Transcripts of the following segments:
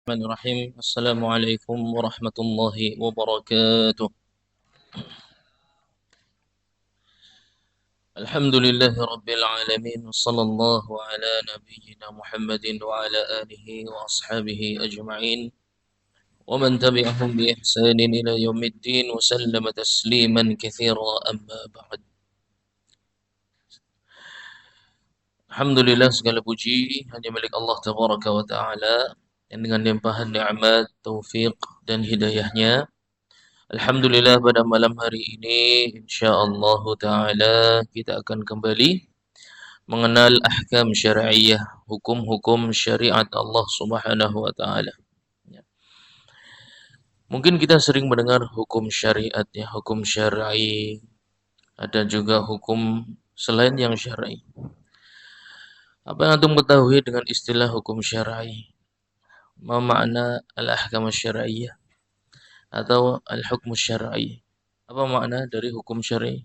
Bismillahirrahmanirrahim. Assalamualaikum warahmatullahi wabarakatuh. Alhamdulillahi rabbil alamin. Sallallahu ala nabiyyina Muhammadin wa ala alihi wa ashabihi ajma'in. Wa man tabi'ahum bi ihsanin ila yaumiddin wa sallama tasliman katsira amma ba'd. Alhamdulillah, segala puji hanya milik Allah tabaraka wa taala yang dengan limpahan nikmat, taufik dan hidayahnya. Alhamdulillah, pada malam hari ini insyaallah taala kita akan kembali mengenal ahkam syar'iyyah, hukum-hukum syariat Allah Subhanahu wa taala. Ya. Mungkin kita sering mendengar hukum syariat, ya, hukum syar'i, ada juga hukum selain yang syar'i. Apa yang antum ketahui dengan istilah hukum syar'i? Ma makna al-ahkam syar'iyyah atau al-hukm syar'i? Apa makna dari hukum syar'i?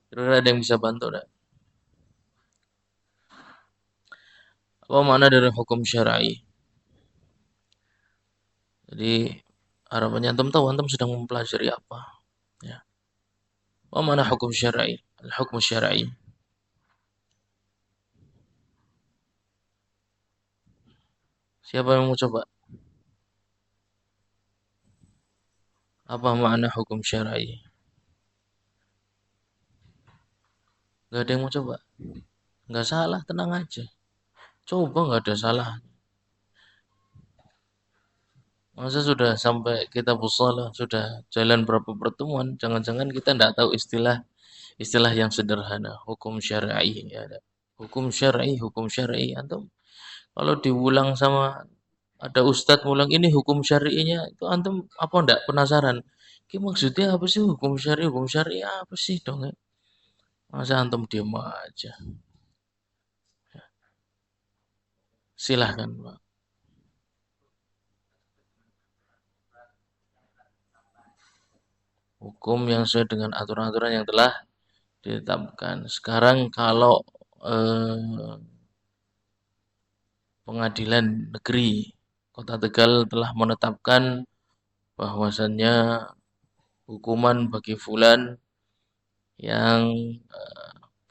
Kira-kira ada yang bisa bantu enggak? Apa makna dari hukum syar'i? Jadi harapannya antum tahu antum sedang mempelajari apa, ya. Apa makna hukum syar'i? Al-hukm syar'i. Siapa yang mau coba? Apa makna hukum syar'i? Gak ada yang mau coba? Gak salah, tenang aja. Coba, gak ada salah. Masa sudah sampai kita shalah, sudah jalan berapa pertemuan, jangan-jangan kita tidak tahu istilah yang sederhana, hukum syar'i, ya. Hukum syar'i. Antum kalau diulang sama ada ustadz ngulang ini hukum syar'inya, itu antum apa ndak penasaran? Ki maksudnya apa sih hukum syar'i? Hukum syar'i apa sih dong? Ya? Masa antum diam aja? Silahkan, Pak. Hukum yang sesuai dengan aturan-aturan yang telah ditetapkan. Sekarang kalau Pengadilan Negeri Kota Tegal telah menetapkan bahwasannya hukuman bagi fulan yang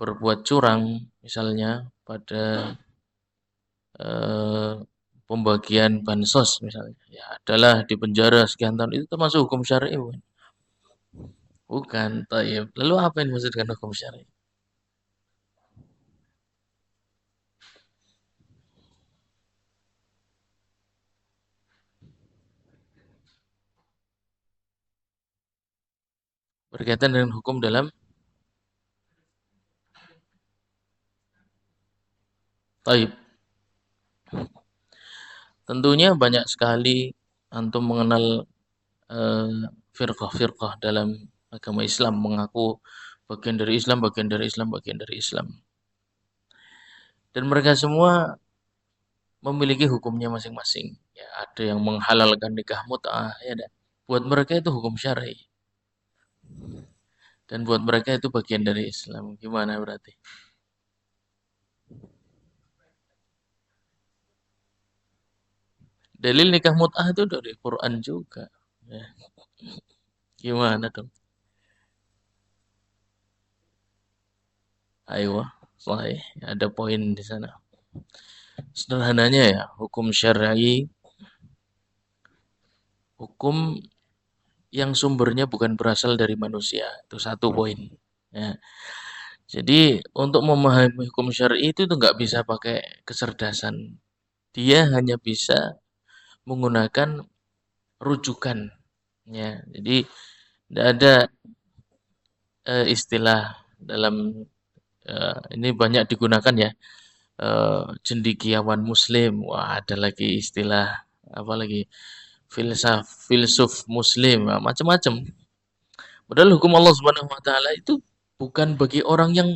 berbuat curang misalnya pada pembagian bansos misalnya, ya adalah di penjara sekian tahun, itu termasuk hukum syar'i bukan? Bukan, tayyib. Lalu apa yang dimaksud dengan hukum syar'i? Berkaitan dengan hukum dalam tayyib. Tentunya banyak sekali antum mengenal firqah-firqah dalam agama Islam, mengaku bagian dari Islam, bagian dari Islam, bagian dari Islam. Dan mereka semua memiliki hukumnya masing-masing. Ya, ada yang menghalalkan nikah mut'ah, ya dah. Buat mereka itu hukum syar'i. Dan buat mereka itu bagian dari Islam. Gimana berarti? Dalil nikah mut'ah itu dari Quran juga. Ya. Gimana dong? Ayo, sahih. Ada poin di sana. Sederhananya ya, hukum syar'i, hukum yang sumbernya bukan berasal dari manusia. Itu satu poin. Ya. Jadi untuk memahami hukum syar'i itu nggak bisa pakai kecerdasan. Dia hanya bisa menggunakan rujukan. Ya. Jadi tidak ada istilah dalam ini banyak digunakan ya, cendekiawan Muslim. Wah, ada lagi istilah apa lagi, filsuf Muslim, macam-macam. Padahal hukum Allah Subhanahu Wa Taala itu bukan bagi orang yang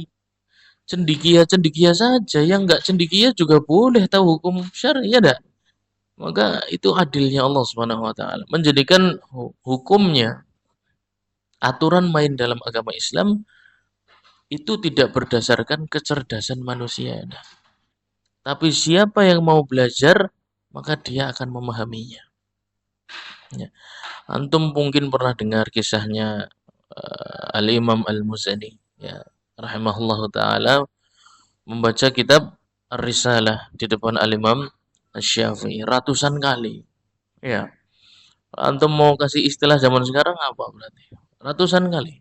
cendekia saja, yang nggak cendekia juga boleh tahu hukum syar'i, ya enggak? Maka itu adilnya Allah Subhanahu Wa Taala menjadikan hukumnya, aturan main dalam agama Islam itu tidak berdasarkan kecerdasan manusia. Tapi siapa yang mau belajar maka dia akan memahaminya. Ya. Antum mungkin pernah dengar kisahnya Al-Imam Al-Muzani, ya, rahimahullahu taala, membaca kitab Ar-Risalah di depan Al-Imam Asy-Syafi'i ratusan kali. Ya. Antum mau kasih istilah zaman sekarang apa berarti? Ratusan kali,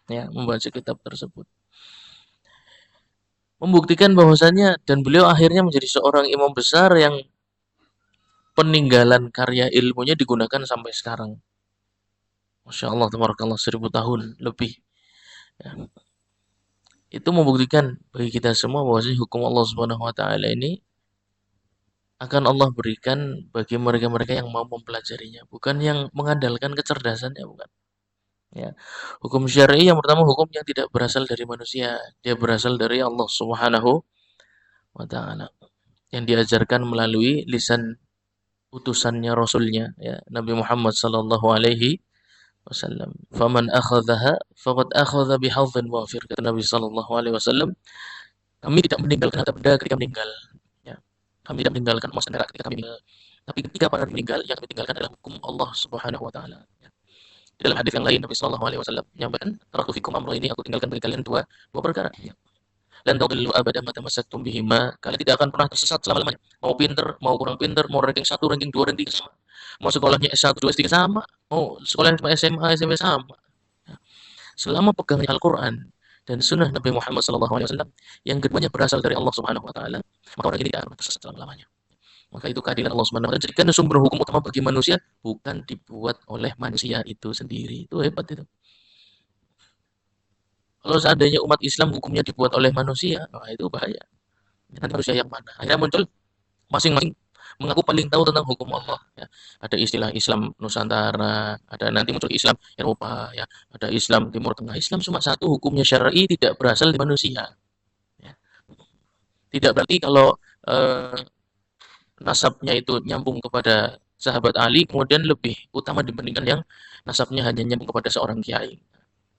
ya, membaca kitab tersebut. Membuktikan bahwasannya dan beliau akhirnya menjadi seorang imam besar yang peninggalan karya ilmunya digunakan sampai sekarang. Masya Allah, tabarakallah, 1000 tahun lebih. Ya. Itu membuktikan bagi kita semua bahwasanya hukum Allah Subhanahu wa taala ini akan Allah berikan bagi mereka-mereka yang mau mempelajarinya, bukan yang mengandalkan kecerdasannya, bukan. Ya. Hukum syar'i yang pertama hukum yang tidak berasal dari manusia, dia berasal dari Allah Subhanahu wa taala yang diajarkan melalui lisan utusannya Rasulnya, ya, Nabi Muhammad sallallahu alaihi wasallam. Faman akhadhaha faqad akhadha bihadhin wafir, kata Nabi sallallahu alaihi wasallam. Kami tidak meninggalkan harta benda ketika meninggal, ya. Kami tidak meninggalkan emas dan perak ketika kami meninggal. Tapi ketika para meninggal, yang kami tinggalkan adalah hukum Allah Subhanahu wa taala. Ya. Di dalam hadis yang lain Nabi sallallahu alaihi wasallam menyampaikan, "Taraktu fikum amrayni," aku tinggalkan bagi kalian dua perkara. Ya. Lan tadillu abadan ma tamassaktum bihima, kalian tidak akan pernah tersesat selama-lamanya. Mau pinter, mau kurang pinter, mau ranking 1, ranking 2, ranking 3 sama. Mau sekolahnya S1, 2, S3 sama, mau sekolahnya cuma SMA, SMP sama. Ya. Selama pegang Al-Qur'an dan sunnah Nabi Muhammad SAW yang keduanya berasal dari Allah Subhanahu wa taala, maka orang ini tidak akan tersesat selama-lamanya. Maka itu keadilan Allah Subhanahu wa taala. Jadikan sumber hukum utama bagi manusia bukan dibuat oleh manusia itu sendiri. Itu hebat itu. Kalau seandainya umat Islam hukumnya dibuat oleh manusia, wah itu bahaya. Nanti manusia yang mana? Akhirnya muncul masing-masing mengaku paling tahu tentang hukum Allah. Ya. Ada istilah Islam Nusantara, ada nanti muncul Islam Eropa, ya. Ada Islam Timur Tengah. Islam cuma satu, hukumnya syar'i, tidak berasal dari manusia. Ya. Tidak berarti kalau eh, nasabnya itu nyambung kepada sahabat Ali, kemudian lebih utama dibandingkan yang nasabnya hanya nyambung kepada seorang kiai.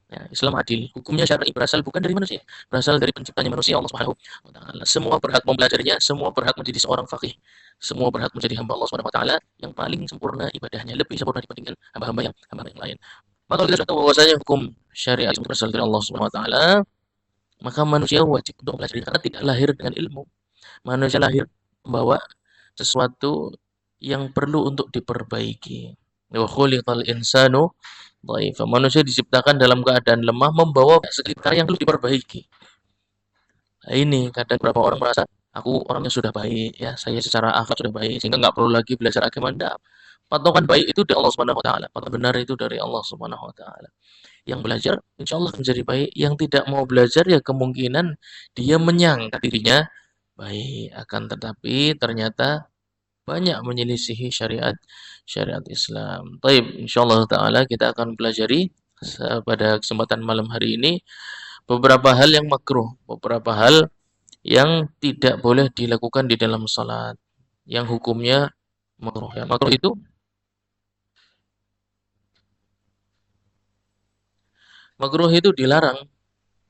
Ya, Islam adil, hukumnya syar'i, berasal bukan dari manusia, berasal dari penciptanya manusia, Allah Subhanahu wa taala. Semua berhak mempelajarinya, semua berhak menjadi seorang faqih, semua berhak menjadi hamba Allah Subhanahu wa taala yang paling sempurna ibadahnya, lebih sempurna dibandingkan hamba-hamba yang lain. Maka kita sudah tahu bahwasanya hukum syariat itu berasal dari Allah Subhanahu wa taala, maka manusia wajib untuk mempelajari karena tidak lahir dengan ilmu. Manusia lahir membawa sesuatu yang perlu untuk diperbaiki. Wa khuliqal insanu dhaifa. Manusia diciptakan dalam keadaan lemah, membawa sekitar yang perlu diperbaiki. Nah, ini kadang beberapa orang merasa aku orangnya sudah baik, ya, saya secara akhlak sudah baik sehingga nggak perlu lagi belajar agama. Enggak. Patokan baik itu dari Allah Subhanahu wa taala. Patokan benar itu dari Allah Subhanahu wa taala. Yang belajar insya Allah menjadi baik, yang tidak mau belajar ya kemungkinan dia menyangka dirinya baik, akan tetapi ternyata banyak menyelisihi syariat syariat Islam. Taib, insyaallah taala kita akan pelajari pada kesempatan malam hari ini beberapa hal yang makruh, beberapa hal yang tidak boleh dilakukan di dalam salat, yang hukumnya makruh. Ya, makruh itu dilarang,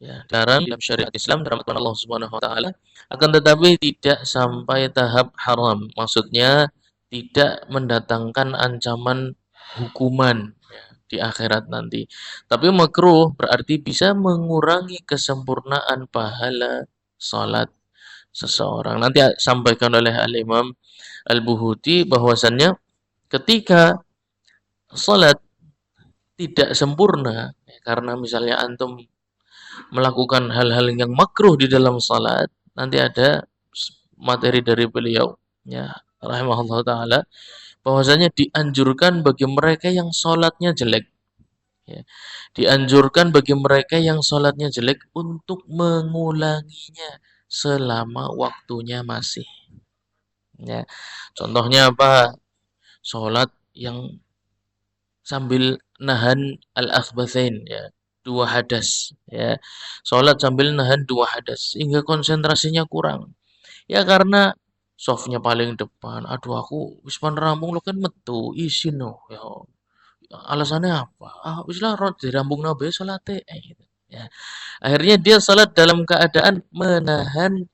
ya, dilarang dalam syariat Islam, dalam aturan Allah Subhanahu wa taala, akan tetapi tidak sampai tahap haram. Maksudnya tidak mendatangkan ancaman hukuman, ya, di akhirat nanti. Tapi makruh berarti bisa mengurangi kesempurnaan pahala salat seseorang. Nanti sampaikan oleh Al-Imam Al-Buhuti bahwasannya ketika salat tidak sempurna, ya, karena misalnya antum melakukan hal-hal yang makruh di dalam salat, nanti ada materi dari beliau, ya, rahimahullah taala, bahwasanya dianjurkan bagi mereka yang salatnya jelek, ya, dianjurkan bagi mereka yang salatnya jelek untuk mengulanginya selama waktunya masih, ya. Contohnya apa? Salat yang sambil nahan al-akhbathain, ya, dua hadas, ya. Salat sambil nahan dua hadas sehingga konsentrasinya kurang. Ya karena softnya paling depan. Aduh aku wis pan rampung lo kan metu isin no. Ya alasannya apa? Ah wis lah dirambung nabe salate gitu. Ya. Akhirnya dia salat dalam keadaan menahan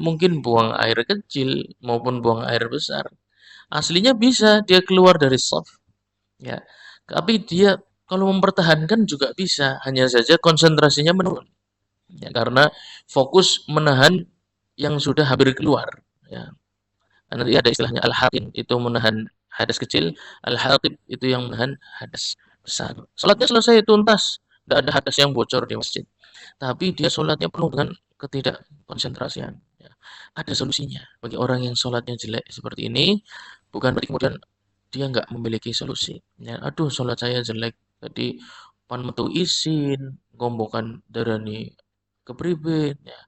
mungkin buang air kecil maupun buang air besar. Aslinya bisa dia keluar dari shaf, ya. Tapi dia kalau mempertahankan juga bisa, hanya saja konsentrasinya menurun. Ya, karena fokus menahan yang sudah hampir keluar. Ya. Nanti ada istilahnya al-haqin, itu menahan hadas kecil, al-haqib itu yang menahan hadas besar. Salatnya selesai tuntas, tidak ada hadas yang bocor di masjid. Tapi dia sholatnya penuh dengan ketidakkonsentrasian. Ya. Ada solusinya bagi orang yang sholatnya jelek seperti ini, bukan berarti kemudian dia nggak memiliki solusi. Ya, aduh sholat saya jelek, tadi pan metu isin, ngombokan darani kepriben, ya.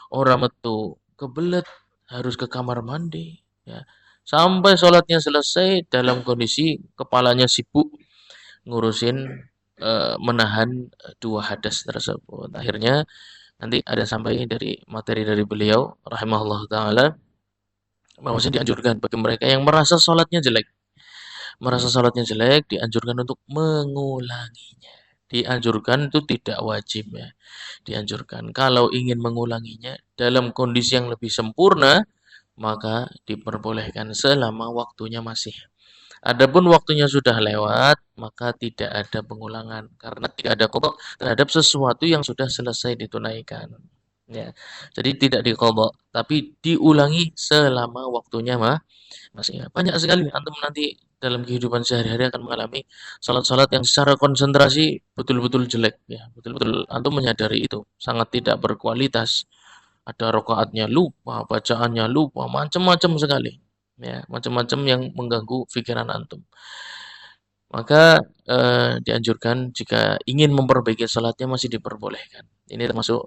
Orang metu kebelet harus ke kamar mandi, ya. Sampai sholatnya selesai dalam kondisi kepalanya sibuk ngurusin menahan dua hadas tersebut. Akhirnya nanti ada sampai dari materi dari beliau rahimahullah taala bahwasanya dianjurkan bagi mereka yang merasa salatnya jelek dianjurkan untuk mengulanginya. Dianjurkan itu tidak wajib ya. Dianjurkan kalau ingin mengulanginya dalam kondisi yang lebih sempurna maka diperbolehkan selama waktunya masih. Adapun waktunya sudah lewat, maka tidak ada pengulangan karena tidak ada qada terhadap sesuatu yang sudah selesai ditunaikan. Ya. Jadi tidak diqada, tapi diulangi selama waktunya masih. Banyak sekali antum nanti dalam kehidupan sehari-hari akan mengalami salat-salat yang secara konsentrasi betul-betul jelek ya. Betul-betul antum menyadari itu, sangat tidak berkualitas. Ada rakaatnya lupa, bacaannya lupa, macam-macam sekali. Ya, macam-macam yang mengganggu pikiran antum. Maka dianjurkan jika ingin memperbaiki salatnya masih diperbolehkan. Ini termasuk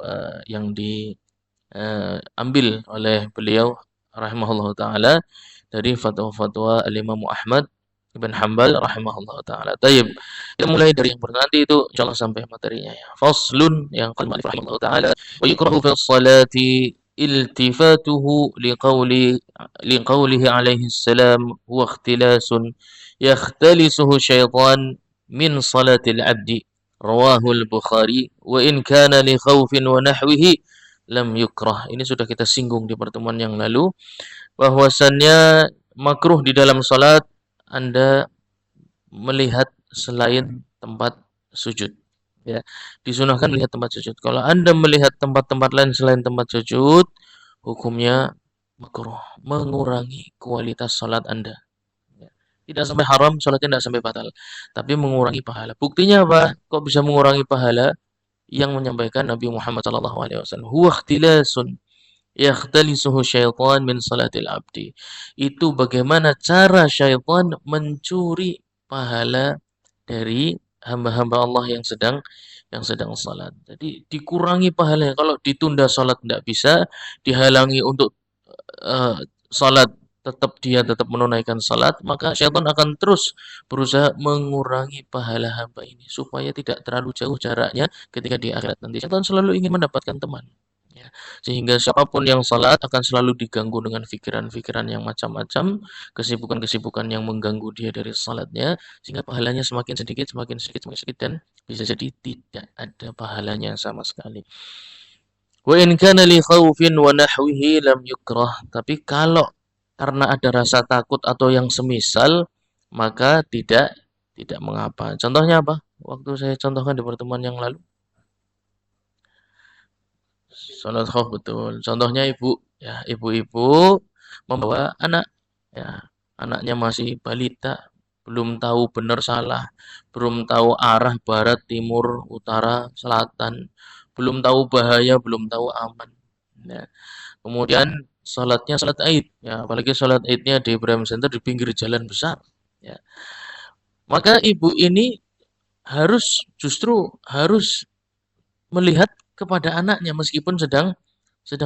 yang diambil oleh beliau rahimahullah taala dari fatwa-fatwa Al-Imam Ahmad Ibn Hanbal rahimahullah taala. Tayyib. Kita mulai dari yang pertama nanti itu insyaallah sampai materinya ya. Faslun yang qala rahimahullah taala wa yukrahu fi sholati iltifatuhu liqaulihi alaihi salam huwa ikhtilasun yakhtalisuhu syaitan min salatil abdi rawahu al-Bukhari wa in kana li khaufin wa nahwihi lam yukrah. Ini sudah kita singgung di pertemuan yang lalu bahwasannya makruh di dalam salat Anda melihat selain tempat sujud. Ya, disunahkan melihat tempat sujud. Kalau Anda melihat tempat-tempat lain selain tempat sujud, hukumnya makruh, mengurangi kualitas salat Anda. Ya. Tidak sampai haram, salatnya tidak sampai batal, tapi mengurangi pahala. Buktinya apa? Kok bisa mengurangi pahala? Yang menyampaikan Nabi Muhammad SAW. Huwa ikhtilasun yakhtalisuhu syaitan min salatil abdi. Itu bagaimana cara syaitan mencuri pahala dari hamba-hamba Allah yang sedang salat. Jadi dikurangi pahalanya. Kalau ditunda salat tidak bisa, dihalangi untuk salat tetap menunaikan salat, maka syaitan akan terus berusaha mengurangi pahala hamba ini supaya tidak terlalu jauh jaraknya ketika di akhirat nanti. Syaitan selalu ingin mendapatkan teman. Ya, sehingga siapapun yang salat akan selalu diganggu dengan pikiran-pikiran yang macam-macam, kesibukan-kesibukan yang mengganggu dia dari salatnya, sehingga pahalanya semakin sedikit, semakin sedikit, semakin sedikit, dan bisa jadi tidak ada pahalanya sama sekali. Wa in kana li khaufin wa nahwihi lam yukrah. Tapi kalau karena ada rasa takut atau yang semisal, maka tidak mengapa. Contohnya apa? Waktu saya contohkan di pertemuan yang lalu. Salat khauf betul. Contohnya ibu, ya, ibu-ibu membawa anak, ya, anaknya masih balita, belum tahu benar salah, belum tahu arah barat, timur, utara, selatan, belum tahu bahaya, belum tahu aman. Ya. Kemudian salatnya salat Aid, ya, apalagi salat Aidnya di Ibrahim Center di pinggir jalan besar. Ya. Maka ibu ini justru harus melihat kepada anaknya meskipun sedang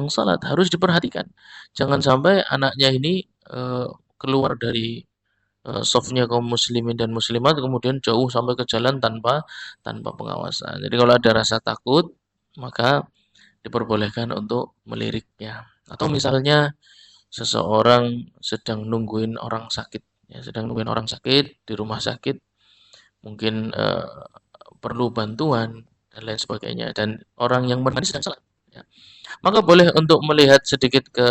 salat, harus diperhatikan. Jangan sampai anaknya ini keluar dari safnya kaum muslimin dan muslimat kemudian jauh sampai ke jalan tanpa pengawasan. Jadi kalau ada rasa takut maka diperbolehkan untuk meliriknya. Atau misalnya seseorang sedang nungguin orang sakit, ya, sedang nungguin orang sakit di rumah sakit, mungkin perlu bantuan dan lain sebagainya. Dan orang yang bermandi sedang salat. Ya. Maka boleh untuk melihat sedikit ke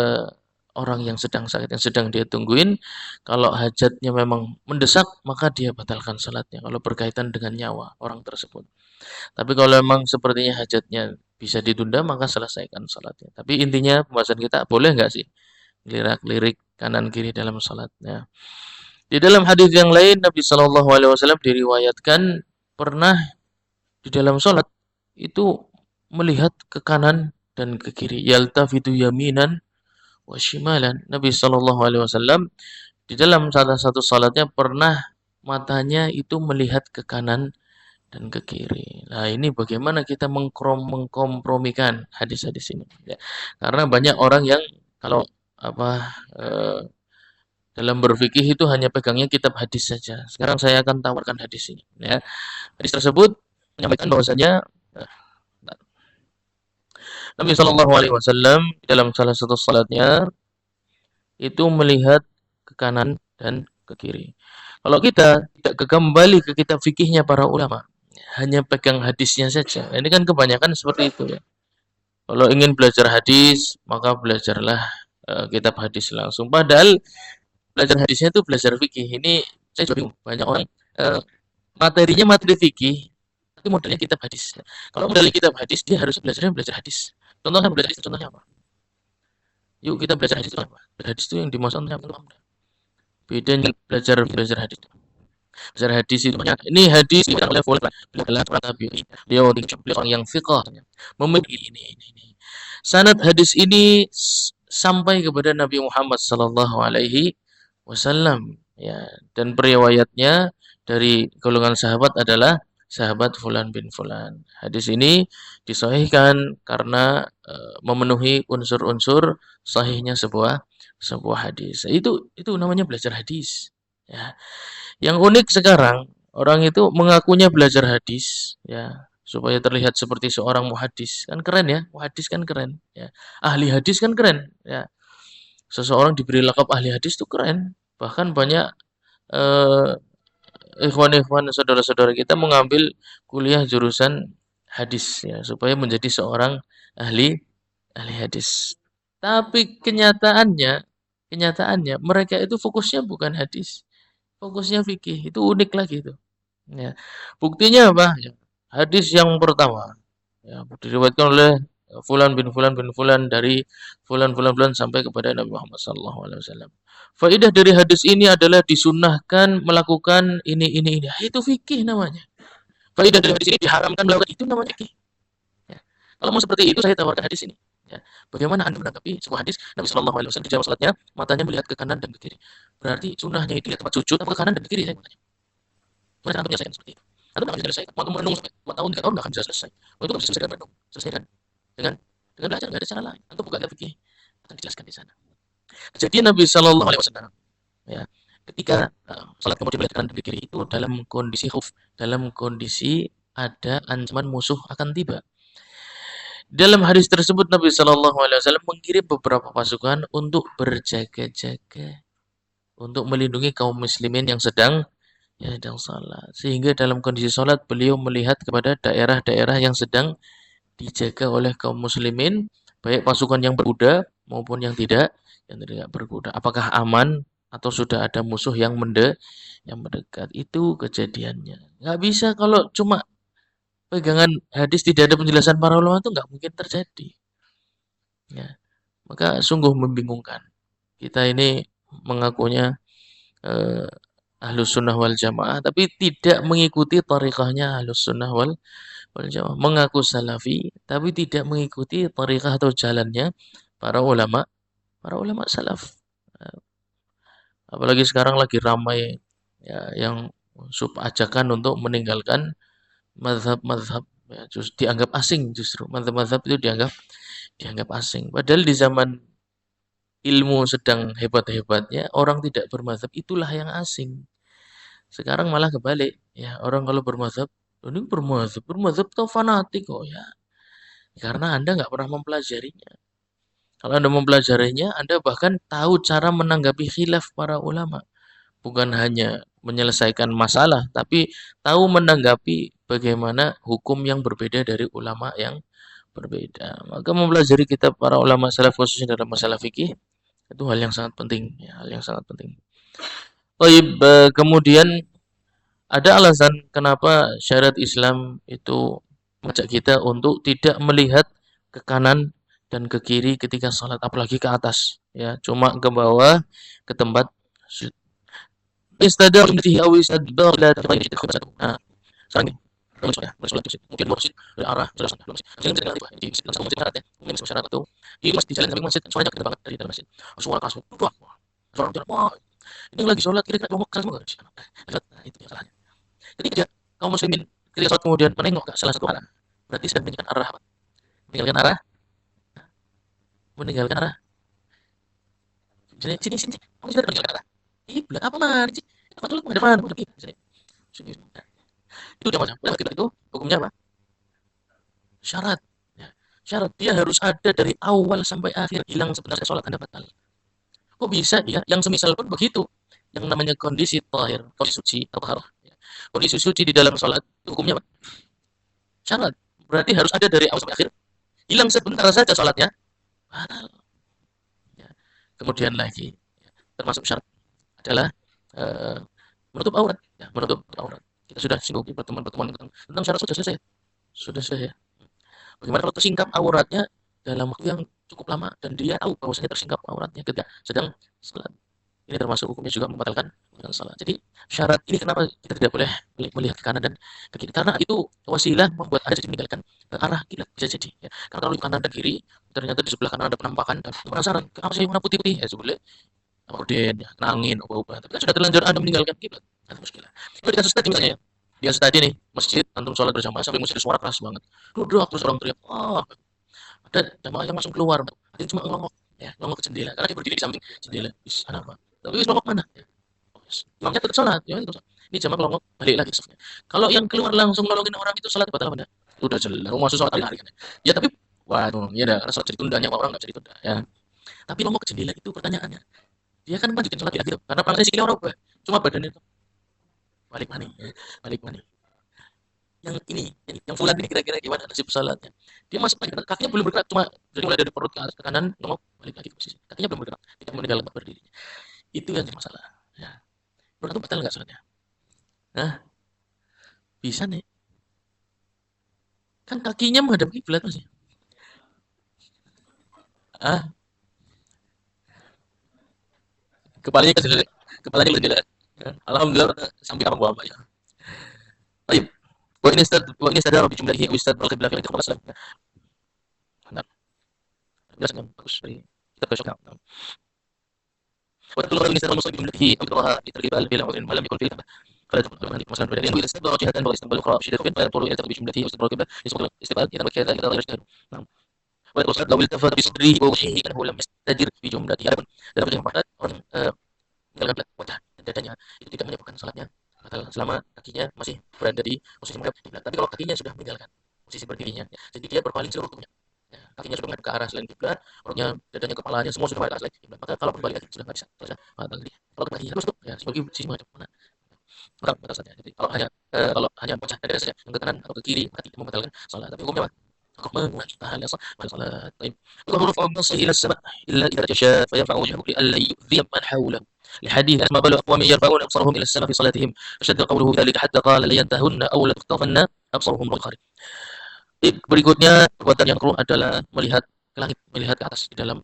orang yang sedang sakit, yang sedang dia tungguin. Kalau hajatnya memang mendesak, maka dia batalkan salatnya. Kalau berkaitan dengan nyawa orang tersebut. Tapi kalau memang sepertinya hajatnya bisa ditunda, maka selesaikan salatnya. Tapi intinya pembahasan kita, boleh nggak sih lirik-lirik kanan kiri dalam salatnya? Di dalam hadis yang lain, Nabi Shallallahu Alaihi Wasallam diriwayatkan pernah di dalam salat itu melihat ke kanan dan ke kiri. Yaltafitu yaminan wa shimalan. Nabi Shallallahu Alaihi Wasallam di dalam salah satu salatnya pernah matanya itu melihat ke kanan dan ke kiri. Nah, ini bagaimana kita mengkompromikan hadis-hadis ini? Ya. Karena banyak orang yang kalau apa dalam berfikih itu hanya pegangnya kitab hadis saja. Sekarang saya akan tawarkan hadis ini. Ya. Hadis tersebut menyampaikan bahwasanya Nabi Shallallahu Alaihi Wasallam dalam salah satu salatnya itu melihat ke kanan dan ke kiri. Kalau kita tidak kembali ke kitab fikihnya para ulama, hanya pegang hadisnya saja. Ini kan kebanyakan seperti itu ya. Kalau ingin belajar hadis, maka belajarlah kitab hadis langsung. Padahal belajar hadisnya itu belajar fikih. Ini saya juga bingung. Banyak orang uh, materinya materi fikih, tapi modelnya kitab hadis. Kalau model kitab hadis, dia harus belajar hadis. Contohnya belajar hadis, contohnya apa? Yuk kita belajar hadis itu apa? Belajar hadis itu yang dimaksud apa? Bedanya belajar belajar hadis. Belajar hadis itu banyak. Ini hadis yang level belajar tabi'in. Dia orang yang fiqh. Memiliki ini. Sanad hadis ini sampai kepada Nabi Muhammad sallallahu alaihi wasallam ya, dan periwayatnya dari golongan sahabat adalah sahabat fulan bin fulan. Hadis ini disahihkan karena memenuhi unsur-unsur sahihnya sebuah hadis. Itu namanya belajar hadis ya. Yang unik sekarang orang itu mengakunya belajar hadis ya supaya terlihat seperti seorang muhadis. Kan keren ya, muhadis kan keren ya. Ahli hadis kan keren ya. Seseorang diberi lakap ahli hadis itu keren. Bahkan banyak eh, ikhwan-ikhwan saudara-saudara kita mengambil kuliah jurusan hadis ya supaya menjadi seorang ahli ahli hadis. Tapi kenyataannya mereka itu fokusnya bukan hadis, fokusnya fikih. Itu unik lagi itu. Ya. Buktinya apa? Ya. Hadis yang pertama ya, diriwayatkan oleh Fulan bin Fulan dari Fulan sampai kepada Nabi Muhammad SAW. Faidah dari hadis ini adalah disunahkan melakukan ini. Itu fikih namanya. Faidah dari hadis ini diharamkan melakukan itu namanya fikih. Ya. Kalau mau seperti itu saya tawarkan hadis ini. Ya. Bagaimana Anda menanggapi sebuah hadis Nabi Shallallahu Alaihi Wasallam di dalam salatnya matanya melihat ke kanan dan ke kiri. Berarti sunnahnya itu lihat tempat sujud atau ke kanan dan ke kiri saya bertanya. Mereka akan menyelesaikan seperti itu. Atau nggak bisa selesai. Mau merenung 4 tahun, 3 tahun nggak akan bisa selesai. Kalau itu nggak bisa selesai merenung. Selesaikan dengan belajar, nggak ada cara lain. Atau buka fikih akan dijelaskan di sana. Jadi Nabi Shallallahu Alaihi Wasallam ya ketika salat kemudian melihat kanan dan kiri itu dalam kondisi khuf, dalam kondisi ada ancaman musuh akan tiba. Dalam hadis tersebut Nabi Shallallahu Alaihi Wasallam mengirim beberapa pasukan untuk berjaga-jaga untuk melindungi kaum muslimin yang sedang salat. Sehingga dalam kondisi salat beliau melihat kepada daerah-daerah yang sedang dijaga oleh kaum muslimin, baik pasukan yang berkuda maupun yang tidak berkuda. Apakah aman atau sudah ada musuh yang mendekat? Itu kejadiannya. Nggak bisa kalau cuma pegangan hadis tidak ada penjelasan para ulama itu nggak mungkin terjadi. Ya, maka sungguh membingungkan. Kita ini mengakunya eh, Ahlus Sunnah wal Jamaah, tapi tidak mengikuti tarikhahnya Ahlus Sunnah wal Jamaah. Mengaku Salafi, tapi tidak mengikuti tarikah atau jalannya para ulama salaf. Apalagi sekarang lagi ramai ya, yang ajakan untuk meninggalkan mazhab-mazhab ya, dianggap asing justru. Mazhab-mazhab itu dianggap asing. Padahal di zaman ilmu sedang hebat-hebatnya, orang tidak bermazhab itulah yang asing. Sekarang malah kebalik. Ya, orang kalau bermazhab, ini bermazhab tuh fanatik kok ya. Karena Anda nggak pernah mempelajarinya. Kalau Anda mempelajarinya, Anda bahkan tahu cara menanggapi khilaf para ulama. Bukan hanya menyelesaikan masalah, tapi tahu menanggapi bagaimana hukum yang berbeda dari ulama yang berbeda. Maka mempelajari kitab para ulama salaf khususnya dalam masalah fikih itu hal yang sangat penting, ya, hal yang sangat penting. Baik, kemudian ada alasan kenapa syariat Islam itu mengajak kita untuk tidak melihat ke kanan dan ke kiri ketika sholat, apalagi ke atas, ya, cuma ke bawah, ke tempat sujud. Istadar fihi aw istadbar ila tafayyi satu. Nah, sekarang ini belum sholat masjid. Mungkin mau masjid dari arah terus belum masjid. Jangan jangan tiba di masjid langsung masjid syarat ya. Mungkin syarat itu di masjid di jalan samping masjid suaranya kedengaran banget dari dalam masjid. Suara keras. Wah. Suara wah. Ini lagi sholat kira-kira ngomong keras banget. Nah, itu yang salahnya. Ketika kaum muslimin ketika sholat kemudian menengok ke salah satu arah, berarti sedang meninggalkan arah apa? Meninggalkan arah, meninggalkan arah. Sini sini. Kamu sudah meninggalkan arah. Kiblat apa man? Kamu dulu menghadap mana? Menghadap kiblat. Sini. Itu udah macam. Udah kiblat itu hukumnya apa? Syarat. Ya. Syarat dia harus ada dari awal sampai akhir. Hilang sebenarnya sholat Anda batal. Kok bisa ya? Yang semisal pun begitu. Yang namanya kondisi tahir, kondisi suci atau taharah. Ya. Kondisi suci di dalam sholat hukumnya apa? Syarat. Berarti harus ada dari awal sampai akhir. Hilang sebentar saja sholatnya. Batal. Ya. Kemudian lagi, ya, termasuk syarat adalah uh, menutup aurat. Ya, menutup aurat. Kita sudah singgung di pertemuan-pertemuan tentang syarat sudah selesai. Sudah selesai. Ya. Bagaimana kalau tersingkap auratnya dalam waktu yang cukup lama dan dia tahu bahwasanya tersingkap auratnya ketika sedang salat. Ini termasuk hukumnya juga membatalkan salat. Jadi syarat ini kenapa kita tidak boleh melihat ke kanan dan ke kiri? Karena itu wasilah membuat Anda jadi meninggalkan ke arah kiblat bisa jadi. Ya. Karena kalau di kanan dan kiri ternyata di sebelah kanan ada penampakan dan penasaran apa sih warna putih-putih ya boleh apa uden, ya, angin, ubah-ubah. Tapi kan sudah terlanjur Anda meninggalkan kiblat. Ada muskilah. Itu di kasus tadi misalnya ya. Di kasus tadi nih, masjid antum sholat bersama sampai masjid suara keras banget. Duduk terus orang teriak, ada jamaah yang langsung keluar. Ada yang cuma ngelongok, ya, ngelongok ke jendela. Karena dia berdiri di samping jendela. Wis, apa? Tapi wis ngelongok mana? Ya. Imamnya tetap sholat, ya, tetap sholat. Ini jamaah ngelongok, balik lagi safnya. Kalau yang keluar langsung nolongin orang itu sholat batal apa enggak? Udah jelas, masuk sholat hari-hari kan. Ya tapi, waduh, ya dah, karena sholat jadi tunda, nyawa orang nggak jadi tunda. Ya. Tapi ngelongok ke jendela itu pertanyaannya. Dia kan lanjutin sholat di akhir, karena palasnya sikilnya orang ubah. Cuma badannya itu balik mana? Ya. Balik mana? Yang ini, yang fulan ini kira-kira gimana nasib salatnya? Dia masih kakinya belum bergerak, cuma dari mulai dari perut ke atas ke kanan, nongok balik lagi ke posisi. Kakinya belum bergerak, tidak meninggal berdiri. Itu yang jadi masalah. Ya. Menurut batal nggak salatnya? Nah, bisa nih. Kan kakinya menghadap kiblat masih. Ah, kepalanya ke jendela. Kepalanya ke jendela. Ya. Alhamdulillah sampai apa ya. Baik. Wa ini sadar bijumlahi wa istadbar qiblah fi al-qiblah. Nah, jelaskan bagus dari kita besok. وتدخل غير النساء والمصلي بجملته او ذكرها لترغيب البلا وان لم يكن في الكعبه فلا تدخل هذه مثلا فلان واذا استدبر جهه واستقبل اخرى بشده فيطول الى تقبيل بجملته او استدبار القبله يسبق الاستقبال اذا مكن ذلك غير اجتهاد نعم ويقول لو التفت بصدره ووجهه انه لم يستدر بجملته هذا dalam hadis Muhammad orang menjalankan wajah dan dadanya itu tidak menyebabkan salatnya batal selama kakinya masih berada di posisi menghadap kiblat. Tapi kalau kakinya sudah meninggalkan posisi berdirinya, ya, jadi dia berpaling seluruh tubuhnya. Ya, kakinya sudah menghadap ke arah selain kiblat, perutnya, dadanya, kepalanya semua sudah menghadap ke arah selain kiblat. Maka kalau berbalik lagi sudah nggak bisa, sudah batal dia. Kalau kembali terus tuh, ya sebagai sisi menghadap mana? Batal batal saja. Jadi kalau hanya pecah dada saja yang ke kanan atau ke kiri, maka tidak membatalkan salat. Tapi hukumnya apa? Hukum mengulangi ya salat. Baik. Al-ghuruf al-nasl ila as-sama' illa idza tasha fa yarfa'u wajhahu li alla yu'dhi man hawlahu. لحديث أسماء بل أقوام يرفعون أبصارهم إلى السماء في صلاتهم فشد قوله ذلك حتى قال لينتهن أو لتخطفن أبصارهم البخاري. Berikutnya perbuatan yang keruh adalah melihat ke langit, melihat ke atas di dalam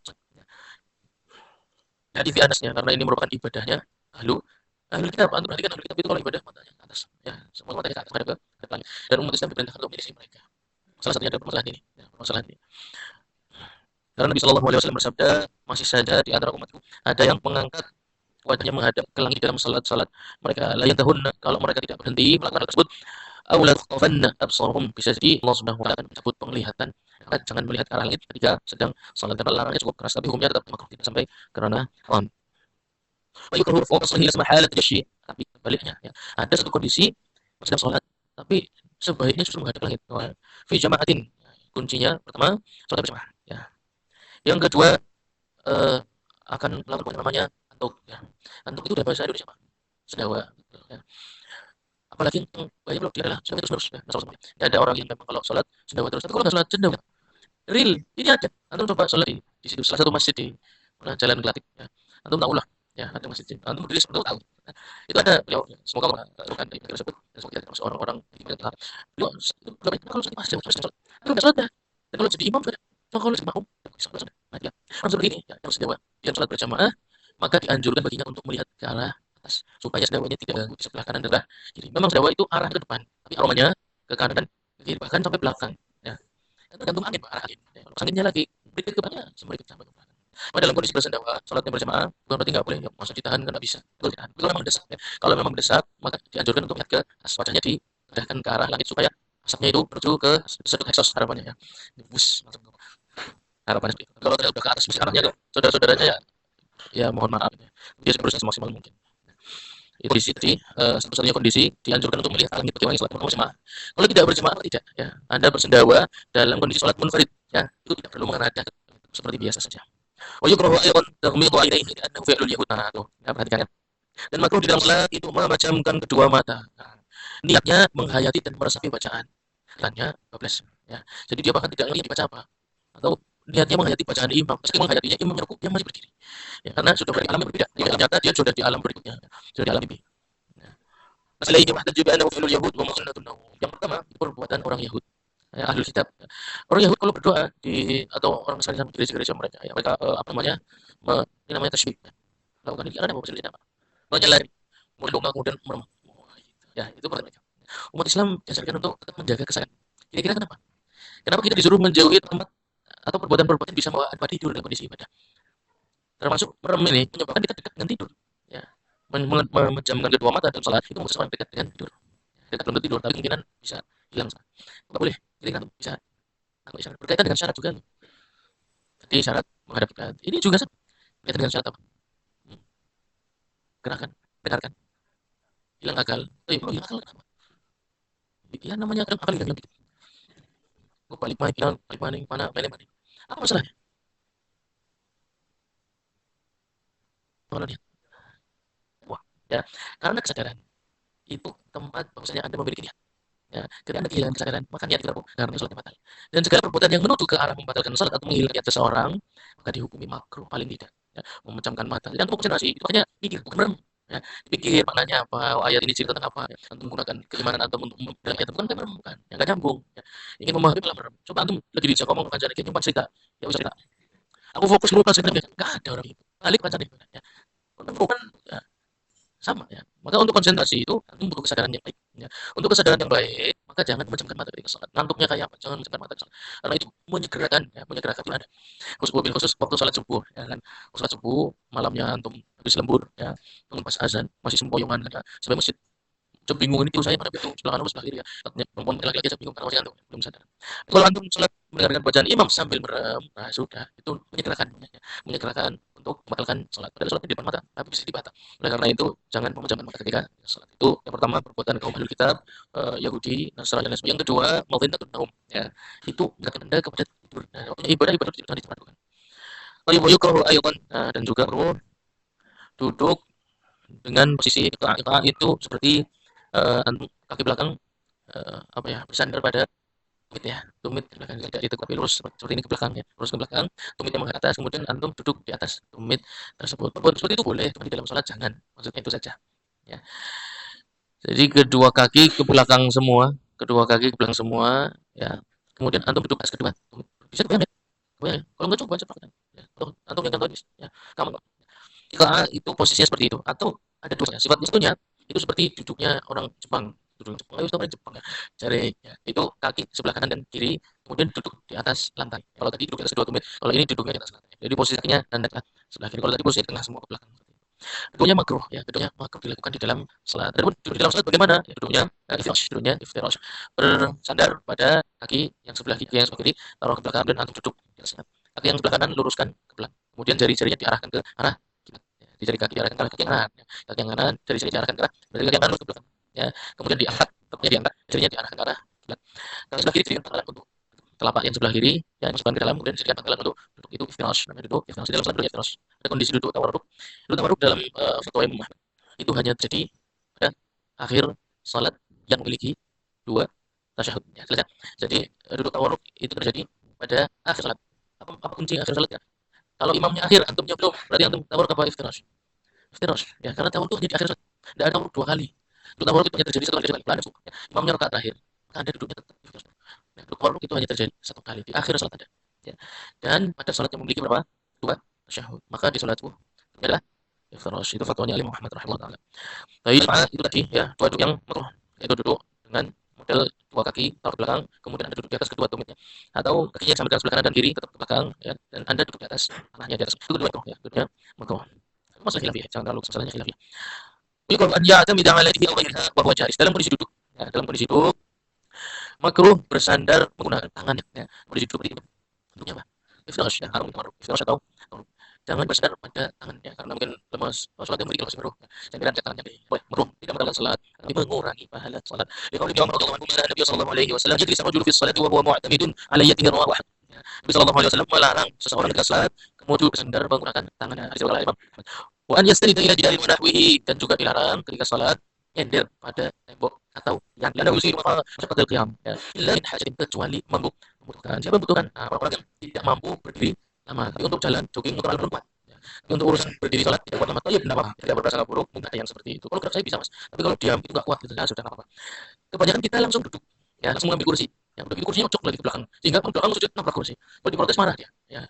hadis Anasnya karena ini merupakan ibadahnya ahlu ahlu kitab. Antum perhatikan ahlu kitab itu kalau ibadah matanya ke atas, ya semua matanya ke atas menghadap ke langit. Dan umat Islam diperintahkan untuk menjadi mereka. Salah satunya ada permasalahan ini, ya, permasalahan ini. Karena Nabi Shallallahu Alaihi Wasallam bersabda, masih saja di antara umatku ada yang mengangkat wajahnya menghadap ke langit dalam salat-salat mereka. La yantahunna, kalau mereka tidak berhenti melakukan hal tersebut, aw la tuqafanna absarhum, bisa jadi Allah Subhanahu wa taala akan mencabut penglihatan. Maka jangan melihat ke arah langit ketika sedang salat, karena larangannya cukup keras, tapi hukumnya tetap makruh, tidak sampai kerana haram. Wa yukrahu fawqa sahih asma halat tasyi', tapi baliknya ya. Ada satu kondisi sedang salat tapi sebaiknya justru menghadap langit. Fi jama'atin, kuncinya pertama salat berjamaah, ya. Yang kedua akan melakukan namanya antuk, ya. Antuk itu dari bahasa Indonesia apa? Sedawa, ya. Apalagi yang banyak belum adalah sedawa terus-menerus, ya, semuanya. Ya, ada orang yang memang kalau sholat sedawa terus, tapi kalau nggak sholat cendawa, Real, ini ada. Antum coba sholat di situ salah satu masjid di Jalan Gelatik. Ya. Antum tahu lah, ya ada masjid. Antum berdiri sebelum tahu. Nah, itu ada beliau. Ya. Semoga Allah bukan di negara tersebut. Dan semoga kita termasuk orang-orang yang benar. Beliau itu beliau kalau sholat di masjid, terus sholat. Itu nggak sholat ya. Dan kalau jadi imam juga. Kalau jadi makmum, sholat. Nah, dia orang seperti ini, ya, yang sedewa, yang sholat berjamaah, maka dianjurkan baginya untuk melihat ke arah atas supaya sedawanya tidak ganggu di sebelah kanan dan sebelah kiri. Memang sedawa itu arah ke depan, tapi aromanya ke kanan dan ke kiri bahkan sampai belakang. Ya. Itu tergantung angin, Pak, arah angin. Ya, kalau anginnya lagi berikut ke depannya, semua ikut sampai ke belakang. Pada dalam kondisi bersendawa, sholatnya berjamaah, bukan berarti nggak boleh, ya, masa ditahan kan nggak bisa. Betul ditahan. Kalau memang mendesak, ya. Kalau memang mendesak, maka dianjurkan untuk lihat ke atas wajahnya dipindahkan ke arah langit supaya asapnya itu menuju ke sedut eksos harapannya ya. Bus langsung ke harapannya seperti itu. Kalau ternyata udah ke atas mesti arahnya tuh saudara-saudaranya ya, ya mohon maaf ya. Dia berusaha semaksimal mungkin. Itu kondisi tadi, satu-satunya kondisi dianjurkan untuk melihat langit bagi orang yang sholat berjamaah. Kalau tidak berjamaah tidak, ya. Anda bersendawa dalam kondisi sholat munfarid, ya, itu tidak perlu menghadap seperti biasa saja. Wa yukrahu aydan taghmidu ainaihi li'annahu fi'lul yahud. Nah, tuh, ya, perhatikan ya. Dan makruh di dalam salat itu memejamkan kedua mata. Nah, niatnya menghayati dan meresapi bacaan. Tanya 12. Ya. Jadi dia bahkan tidak ngerti dibaca apa. Atau niatnya menghayati bacaan imam. Meski menghayatinya imamnya rukuk, dia masih berdiri. Ya, karena sudah berada di alam yang berbeda. Di alam nyata dia sudah di alam berikutnya. Sudah di alam mimpi. Ya. Masalah ini mahtajib annahu fi'lul yahud wa sunnatun naum. Yang pertama, itu perbuatan orang Yahud. Ya, ahlul kitab. Orang Yahud kalau berdoa di atau orang Nasrani sama gereja-gereja mereka, ya mereka apa namanya? Ini namanya tasybih. Ya. Lakukan ini karena apa? Apa? Menyelari, melindungi kemudian merem. Ya, itu pertama. Umat Islam diajarkan untuk tetap menjaga kesadaran. Kira-kira kenapa? Kenapa kita disuruh menjauhi tempat atau perbuatan-perbuatan yang bisa membawa hati tidur dalam kondisi ibadah? Termasuk merem ini menyebabkan kita dekat dengan tidur. Ya. Memejamkan kedua mata dalam salat itu maksud orang dekat dengan tidur. Dekat belum tidur, tapi kemungkinan bisa hilang. Enggak boleh. Jadi kan bisa berkaitan dengan syarat juga. Jadi syarat menghadap kiblat. Ini juga sama. Berkaitan dengan syarat apa? Hmm. Gerakan, dengarkan. Hilang akal. Hilang akal kenapa? Ya namanya akal hilang dikit. Gue balik main, hilang, balik main, mana, main. Apa masalahnya? Mana dia? Wah, ya. Karena kesadaran itu tempat bahwasanya Anda memiliki niat. Ya, ketika Anda kehilangan kesadaran, maka niat itu karena sholatnya batal. Dan segala perbuatan yang menuju ke arah membatalkan sholat atau menghilangkan niat seseorang, maka dihukumi makruh paling tidak. Ya, memejamkan mata. Jadi antum konsentrasi, itu hanya mikir, bukan merem. Ya, pikir maknanya apa, oh, ayat ini cerita tentang apa, ya. Antum menggunakan keimanan antum untuk membedakan ayat, bukan merem, bukan. Ya, nggak nyambung. Ya. Ingin memahami malah merem. Coba antum lagi dijak ngomong ke kancane, nyimpan cerita. Ya usah cerita. Aku fokus dulu ke cerita, nggak ada orang itu. Balik kancane. Ya. Bukan, ya, sama ya. Maka untuk konsentrasi itu antum butuh kesadaran yang baik. Ya. Untuk kesadaran yang baik, maka jangan memejamkan mata ketika sholat. Ngantuknya kayak apa? Jangan memejamkan mata ketika sholat. Karena itu menyegerakan, ya, menyegerakan itu ada. Khusus mobil khusus waktu sholat subuh, ya kan. Sholat subuh malamnya antum habis lembur, ya, tunggu pas azan masih sempoyongan, ya. Sampai masjid bingung ini saya mana betul sebelah kanan sebelah kiri ya. Katanya perempuan laki-laki aja bingung karena masih antum belum sadar. Kalau antum sholat mendengarkan bacaan imam sambil merem, nah sudah itu menyegerakan, ya. Menyegerakan untuk membatalkan sholat. Padahal sholatnya di depan mata, tapi bisa dibatal. Oleh karena itu jangan memejamkan mata ketika sholat. Itu yang pertama perbuatan kaum ahlul kitab, Yahudi, Nasrani dan sebagainya. Yang kedua mau'idhatun naum, ya. Itu mengingatkan Anda kepada tidur. Nah, ibadah tidur tadi dilakukan. Wa yukrahu aydan, dan juga perlu duduk dengan posisi itu seperti kaki belakang apa ya bersandar pada tumit ya tumit di belakang tidak ditegak tapi lurus seperti ini ke belakang ya lurus ke belakang tumitnya menghadap atas kemudian antum duduk di atas tumit tersebut perbuatan seperti itu boleh tapi di dalam sholat jangan maksudnya itu saja ya jadi kedua kaki ke belakang semua ya kemudian antum duduk atas kedua tumit bisa kebayang ya kebayang ya? Kalau nggak coba aja pakai ya. Antum lihat contohnya ya kamu jika itu posisinya seperti itu atau ada dua sifat itunya itu seperti duduknya orang Jepang duduk Jepang itu orang Jepang ya cari ya, itu kaki sebelah kanan dan kiri kemudian duduk di atas lantai kalau tadi duduk di atas kedua tumit kalau ini duduknya di atas lantai jadi posisi kakinya nandak sebelah kiri kalau tadi posisi tengah semua ke belakang keduanya makruh ya keduanya makruh dilakukan di dalam salat dan duduk di dalam salat bagaimana ya, duduknya iftirash bersandar pada kaki yang sebelah kiri taruh ke belakang dan antum duduk di atas kaki yang sebelah kanan luruskan ke belakang kemudian jari-jarinya diarahkan ke arah di jari kaki diarahkan ke arah kaki yang kanan ya. Kaki yang kanan jari-jari diarahkan ke arah dari kaki yang kanan lurus ke belakang ya kemudian diangkat tepuknya diangkat jarinya diarahkan ke arah kiblat kalau sebelah kiri dirikan tangan untuk telapak yang sebelah kiri yang masukkan ke dalam kemudian disediakan tangan untuk duduk itu iftirash namanya duduk iftirash di dalam salat duduk iftirash ada kondisi duduk tawarruk dalam fatwa Imam itu hanya terjadi pada akhir salat yang memiliki dua tasyahud ya, selesai. Jadi duduk tawarruk itu terjadi pada akhir salat. Apa kunci akhir salat ya? Kalau imamnya akhir, antumnya belum, berarti antum tawarruk apa iftirash? Iftirash. Ya, karena tawarruk itu hanya di akhir salat. Tidak ada tawarruk dua kali. Itu tawarruk itu hanya terjadi satu kali sekali. Ada ya. Imamnya rakaat terakhir. Anda duduknya tetap iftirash. Nah, tawarruk itu hanya terjadi satu kali di akhir salat ada. Ya. Dan pada salat yang memiliki berapa? Dua tasyahud. Maka di salat subuh adalah iftirash. Itu fatwanya Imam Muhammad rahimahullah taala. Baik, itu tadi ya, dua duduk yang makruh. Yaitu duduk dengan model dua kaki taruh ke belakang, kemudian Anda duduk di atas kedua tumitnya. Atau kakinya sampaikan sebelah kanan dan kiri tetap ke belakang ya, dan Anda duduk di atas, tanahnya di atas. Itu kedua makruh ya, duduknya makruh. Masalah khilafiyah, jangan terlalu masalahnya khilafiyah. Yuqalu an ya'tamida 'alaihi aw ghayriha wa huwa jaiz. Dalam kondisi duduk. Ya, dalam kondisi duduk makruh bersandar menggunakan tangannya ya. Kondisi duduk seperti itu. Duduknya apa? Iftirash ya, haram makruh. Iftirash atau jangan bersandar pada tangannya karena mungkin lemas salat yang memiliki lemas makruh. Jangan angkat tangannya deh. Boleh makruh tidak membatalkan salat, tapi mengurangi pahala salat. Liqauli Umar radhiyallahu anhu anna Nabi sallallahu alaihi wasallam yajlis ar-rajulu fi as-salati wa huwa mu'tamidun 'ala yadihi rawahu ahad. Nabi sallallahu alaihi wasallam melarang seseorang ketika salat kemudian bersandar menggunakan tangannya. Hadis riwayat Imam. Wa an yastanida ila jidari wa nahwihi, dan juga dilarang ketika salat nyender pada tembok atau yang tidak usi maka seperti qiyam ya. Illa min hajatin, kecuali membutuhkan. Siapa membutuhkan? Nah, orang-orang yang tidak mampu berdiri lama, tapi untuk jalan jogging untuk alat kuat. Ya. Tapi untuk urusan berdiri salat tidak kuat lama, ya tidak apa-apa, tidak berprasangka buruk, mungkin ada yang seperti itu. Kalau gerak saya bisa mas, tapi kalau diam itu nggak kuat gitu, ya sudah nggak apa-apa. Kebanyakan kita langsung duduk, ya langsung mengambil kursi, yang udah gitu kursinya cocok lagi ke belakang, sehingga kalau belakang sujud nabrak kursi. Kalau diprotes marah dia, ya.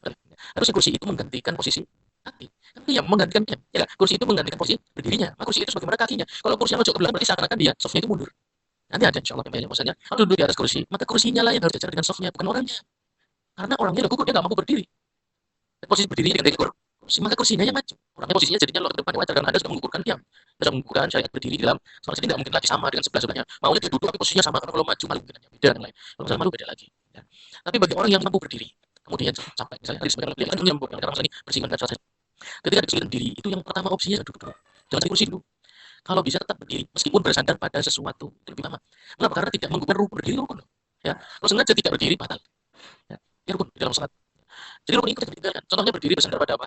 Harusnya kursi itu menggantikan posisi kaki, tapi ya menggantikan dia, ya kursi itu menggantikan posisi berdirinya, maka kursi itu sebagaimana kakinya. Kalau kursi yang cocok ke belakang berarti seakan-akan dia softnya itu mundur. Nanti ada insya Allah pembelajaran maksudnya, kalau duduk di atas kursi, maka kursinya lah yang harus sejajar dengan softnya, bukan orangnya. Karena orangnya udah gugur, dia nggak mampu berdiri. Posisi berdirinya dengan gugur, maka kursinya yang maju. Orangnya posisinya jadinya loh ke depan wajar karena Anda sudah menggugurkan diam. Anda sudah menggugurkan syariat berdiri di dalam soal jadi tidak mungkin lagi sama dengan sebelah-sebelahnya. Maunya dia duduk tapi posisinya sama, karena kalau maju malu mungkin beda dan lain. Kalau misalnya malu beda lagi. Ya. Tapi bagi orang yang mampu berdiri, kemudian sampai misalnya tadi sebagai beliau kan mampu karena masalah ini bersihkan dan selesai. Ketika kesulitan diri itu yang pertama opsinya duduk dulu. Jangan cari kursi dulu. Kalau bisa tetap berdiri meskipun bersandar pada sesuatu itu lebih lama. Kenapa? Karena tidak menggugurkan rukun berdiri rukun. Ya. Kalau sengaja tidak berdiri batal. Ya. Dia rukun di dalam salat. Jadi rukun itu ditinggalkan. Contohnya berdiri bersandar pada apa?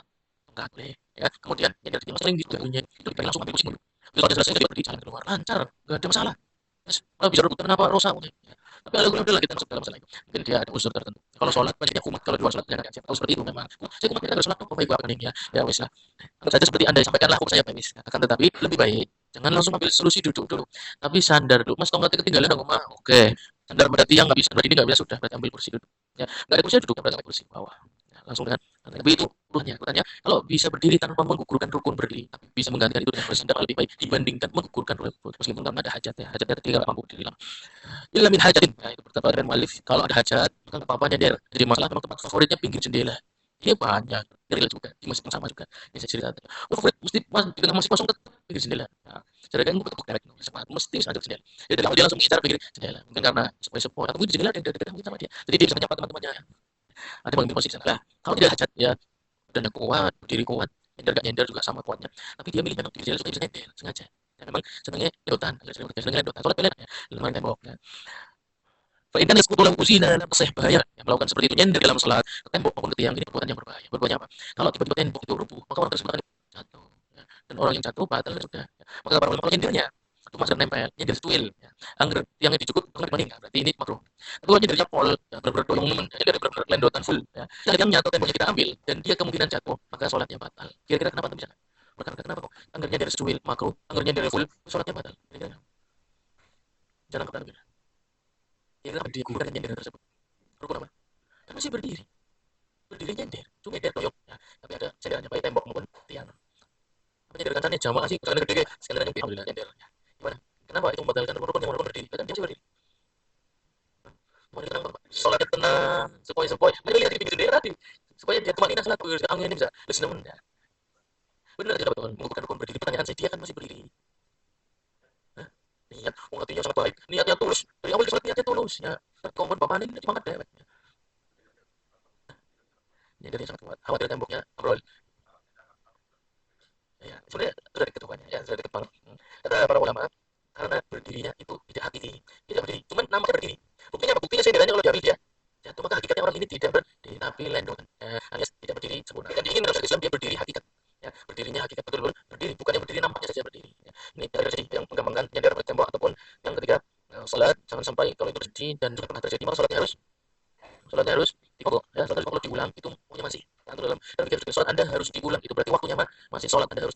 Enggak boleh. Ya, kemudian yang dari sering gitu itu dipakai langsung ambil kursi dulu. Kalau sudah selesai dia berdiri jalan keluar lancar, enggak ada masalah. Terus, kalau bisa rebut kenapa rosa? Ya. Tapi kalau udah kita masuk dalam masalah itu. Mungkin dia ada unsur tertentu. Kalau sholat banyak kumat, kalau di luar sholat jangan siapa tahu seperti itu memang. Saya kumat kita sholat apa baik apa nih ya. Ya wis lah. Anggap saja seperti Anda sampaikanlah hukum saya wis. Akan tetapi lebih baik jangan langsung ambil solusi duduk dulu. Tapi sandar dulu. Mas tongkatnya ketinggalan di rumah. Oke. Sandar pada tiang nggak bisa, berarti ini nggak bisa sudah berarti ambil kursi duduk. Ya, nggak ada kursi duduk berarti ambil kursi bawah. Ya, langsung dengan tapi itu urutannya kalau bisa berdiri tanpa menggugurkan rukun berdiri, tapi bisa menggantikan itu dengan bersandar lebih baik dibandingkan menggugurkan rukun meskipun nggak ada hajat ya, hajatnya ketika nggak mampu berdiri lama. Illa min hajatin. Nah, itu berkata dengan mu'allif, kalau ada hajat, maka nggak apa-apa nyender. Jadi masalah memang tempat favoritnya pinggir jendela. Ini banyak, real juga, di masjid yang sama juga. Ini saya cerita. Favorit mesti di tengah masjid kosong tetap pinggir jendela. Nah, saya kan buka tepuk direct, mesti ada jendela. Jadi dari awal dia langsung mengincar pinggir jendela. Mungkin karena sepoi-sepoi atau mungkin jendela ada dekat mungkin sama dia. Jadi dia bisa menyapa teman-temannya. Ada yang di posisi sana. Lah, kalau tidak hajat ya, dan kuat, berdiri kuat, nyender gak nyender juga sama kuatnya. Tapi dia milih memang pinggir jendela supaya bisa nyender, sengaja. Dan memang senangnya ledotan, senangnya ledotan. Soalnya pelan ya, lumayan tembok. Ya. Fa'inkan iskutu lahu zina dalam keseh bahaya yang melakukan seperti itu nyender dalam salat ke tembok maupun ke tiang, ini perbuatan yang berbahaya. Berbuatnya apa? Kalau tiba-tiba tembok itu rubuh, maka orang tersebut akan jatuh. Ya. Dan orang yang jatuh batal sudah. Ya. Maka para ulama nyendernya cuma sekedar nempel, nyender tuil. Ya. Angger tiangnya dicukup, angger meninggal. Berarti ini makruh. Tapi kalau nyendernya pol, ya, benar-benar doang nemen, nyender benar-benar lendotan full. Ya. Tiangnya atau temboknya kita ambil dan dia kemungkinan jatuh, maka salatnya batal. Kira-kira kenapa bisa? Berkata kenapa kok? Angger nyender secuil makruh, angger nyender full, salatnya batal. Kira-kira. Jangan kata ya kenapa dia gugur nyender tersebut? Rukun apa? Kan masih berdiri. Berdiri nyender. Cuma nyender toyok. Ya. Tapi ada cenderannya baik tembok maupun tiang. Apa nyender kancannya jamaah sih? Karena gede sekalian yang alhamdulillah nyender. Ya. Gimana? Kenapa itu membatalkan rukun yang rukun berdiri? Kan dia masih berdiri. Mau tenang, sholatnya tenang, sepoi-sepoi. Mana lihat di pinggir jendela tadi. Supaya dia kemana salat, anginnya bisa. Terus namun ya. Benar tidak betul. Mengukurkan rukun berdiri. Pertanyaan saya, dia kan masih berdiri. Niat, hatinya sangat baik. Niatnya tulus. Dari awal sholat niatnya tulus. Ya. Kompon bapak ini semangat dewek. Ya, dari sangat kuat. Khawatir temboknya ambrol. Ya, sebenarnya sudah dekat rupanya. Ya, sudah dekat banget. Kata para ulama, karena berdirinya itu tidak hakiki. Tidak berdiri. Cuman namanya berdiri. Buktinya apa? Buktinya saya kalau diambil dia jatuh, maka hakikatnya orang ini tidak berdiri tapi lendongan. Alias tidak berdiri sempurna. Dan diingin dalam Islam dia berdiri hakikat. Ya, berdirinya hakikat betul-betul berdiri, bukan yang berdiri nampaknya saja berdiri. Ya, ini terjadi yang menggampangkan nyadar pada tembok ataupun yang ketika salat jangan sampai kalau itu terjadi dan juga pernah terjadi maka salatnya harus dikodok.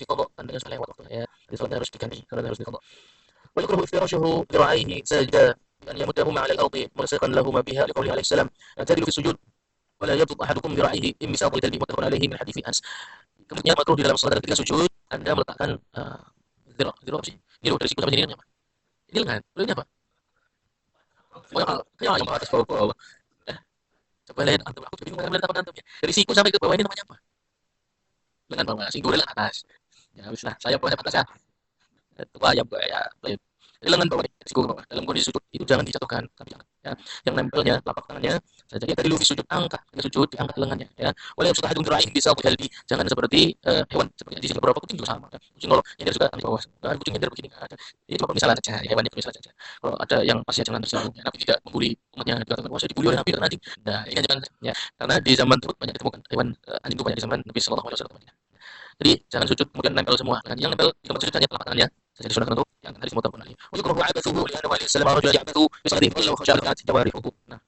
qada, tandanya sudah lewat waktunya ya. Jadi salatnya harus diganti, salatnya harus diqada. Wa yukrahu iftirashuhu dhira'aihi sajda an yamuddahuma 'ala al-ardi mulsiqan lahuma biha liqawlihi alaihi salam atadilu fi sujud wa la yabsut ahadukum dhira'ihi imsaqu kalbi muttafaqun alaihi min hadits Anas. Kemudian makruh di dalam salat ketika sujud Anda meletakkan dhira' apa sih? Ini loh dari siku sampai sini kan apa? Ini lengan, ini apa? Oh, yang atas bawah. Eh, coba lihat antum, aku bingung melihat apa antum ya. Dari siku sampai ke bawah ini namanya apa? Lengan bawah, siku lengan atas. Ya, habis lah, saya bawahnya atas ya. Itu ayam ya. Jadi lengan bawah, siku ke bawah. Dalam kondisi sujud itu jangan dijatuhkan, tapi jangan. Ya. Yang nempelnya telapak tangannya saja. Ya tadi lufi sujud angkat, sujud diangkat lengannya. Ya. Oleh suka hadung terakhir bisa kalbi. Jangan seperti hewan seperti di sini beberapa kucing juga sama. Kan. Kucing kalau nyender juga ambil bawah. Nah, kucing nyender begini. Ada. Itu misalnya saja, hewan itu misalnya saja. Kalau ada yang pasti jangan tersinggung. Ya, Nabi tidak membuli umatnya dikatakan wah saya dibuli oleh Nabi karena anjing. Nah, ini jangan ya. Karena di zaman tersebut banyak ditemukan hewan anjing itu banyak di zaman Nabi sallallahu alaihi wasallam. Jadi jangan sujud kemudian nempel semua. Yang nempel di tempat sujud hanya telapak tangannya. Saya disunahkan untuk yang hadis muttafaqun alaih. Wa yukrahu 'abathuhu li anna alaihi salam rajul ya'bathu bi sadrihi wallahu khashi'at jawarihu. Nah,